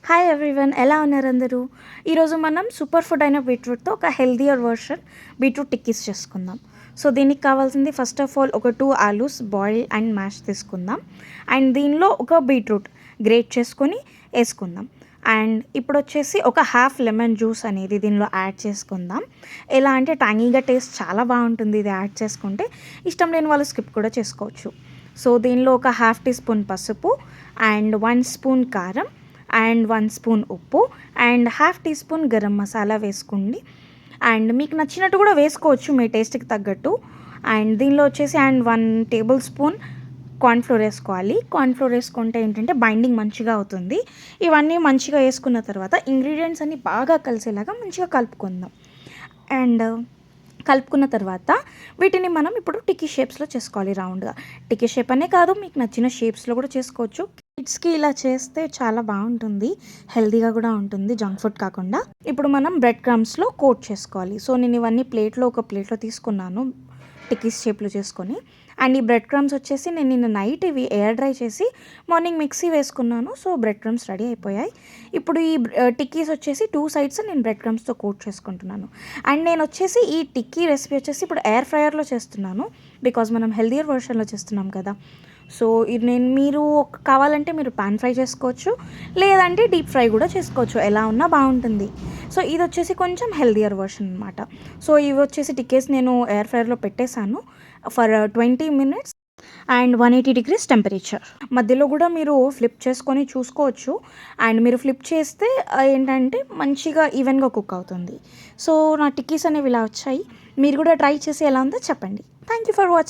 Hi everyone, ఎలా ఉన్నారు అందరూ? ఈరోజు మనం సూపర్ ఫుడ్ అయిన బీట్రూట్తో ఒక హెల్దియర్ వర్షన్ బీట్రూట్ టిక్కీస్ చేసుకుందాం. సో దీనికి కావాల్సింది ఫస్ట్ ఆఫ్ ఆల్ ఒక 2 ఆలూస్ బాయిల్ అండ్ మ్యాష్ తీసుకుందాం. అండ్ దీనిలో ఒక బీట్రూట్ గ్రేట్ చేసుకొని వేసుకుందాం. అండ్ ఇప్పుడు వచ్చేసి ఒక హాఫ్ లెమన్ జ్యూస్ అనేది దీనిలో యాడ్ చేసుకుందాం. ఎలా అంటే ట్యాంగీగా టేస్ట్ చాలా బాగుంటుంది ఇది యాడ్ చేసుకుంటే. ఇష్టం లేని వాళ్ళు స్కిప్ కూడా చేసుకోవచ్చు. సో దీనిలో ఒక హాఫ్ టీ స్పూన్ పసుపు అండ్ 1 స్పూన్ కారం అండ్ 1 స్పూన్ ఉప్పు and half teaspoon garam masala వేసుకోండి. అండ్ మీకు నచ్చినట్టు కూడా వేసుకోవచ్చు మీ టేస్ట్కి తగ్గట్టు. అండ్ దీనిలో వచ్చేసి 1 టేబుల్ స్పూన్ కార్న్ఫ్లోర్ వేసుకోవాలి. కార్న్ఫ్లోర్ వేసుకుంటే ఏంటంటే బైండింగ్ మంచిగా అవుతుంది. ఇవన్నీ మంచిగా వేసుకున్న తర్వాత ఇంగ్రీడియంట్స్ అన్నీ బాగా కలిసేలాగా మంచిగా కలుపుకుందాం. అండ్ కలుపుకున్న తర్వాత వీటిని మనం ఇప్పుడు టిక్కీ షేప్స్లో చేసుకోవాలి. రౌండ్గా టిక్కీ షేప్ అనే కాదు, మీకు నచ్చిన షేప్స్లో కూడా చేసుకోవచ్చు. కిడ్స్కి ఇలా చేస్తే చాలా బాగుంటుంది, హెల్తీగా కూడా ఉంటుంది, జంక్ ఫుడ్ కాకుండా. ఇప్పుడు మనం బ్రెడ్ క్రమ్స్లో కోట్ చేసుకోవాలి. సో నేను ఇవన్నీ ఒక ప్లేట్లో తీసుకున్నాను టిక్కీస్ షేప్లో చేసుకొని. అండ్ ఈ బ్రెడ్ క్రమ్స్ వచ్చేసి నేను నిన్న నైట్ ఇవి ఎయిర్ డ్రై చేసి మార్నింగ్ మిక్సీ వేసుకున్నాను. సో బ్రెడ్ క్రమ్స్ రెడీ అయిపోయాయి. ఇప్పుడు ఈ టిక్కీస్ వచ్చేసి 2 సైడ్స్ నేను బ్రెడ్ క్రమ్స్తో కోట్ చేసుకుంటున్నాను. అండ్ నేను వచ్చేసి ఈ టిక్కీ రెసిపీ వచ్చేసి ఇప్పుడు ఎయిర్ ఫ్రైయర్లో చేస్తున్నాను, బికాజ్ మనం హెల్దియర్ వర్షన్లో చేస్తున్నాం కదా. సో ఇది మీరు కావాలంటే మీరు పాన్ ఫ్రై చేసుకోవచ్చు, లేదంటే డీప్ ఫ్రై కూడా చేసుకోవచ్చు, ఎలా ఉన్నా బాగుంటుంది. సో ఇది వచ్చేసి కొంచెం హెల్దియర్ వర్షన్ అనమాట. సో ఇవి వచ్చేసి టిక్కేస్ నేను ఎయిర్ ఫ్రైయర్లో పెట్టేశాను for 20 minutes and 180 degrees temperature. మధ్యలో కూడా మీరు ఫ్లిప్ చేసుకొని చూసుకోవచ్చు. అండ్ మీరు ఫ్లిప్ చేస్తే ఏంటంటే మంచిగా ఈవెన్గా కుక్ అవుతుంది. సో నా టిక్కీస్ అనేవి ఇలా వచ్చాయి. మీరు కూడా ట్రై చేసి ఎలా ఉందో చెప్పండి. Thank you for watching.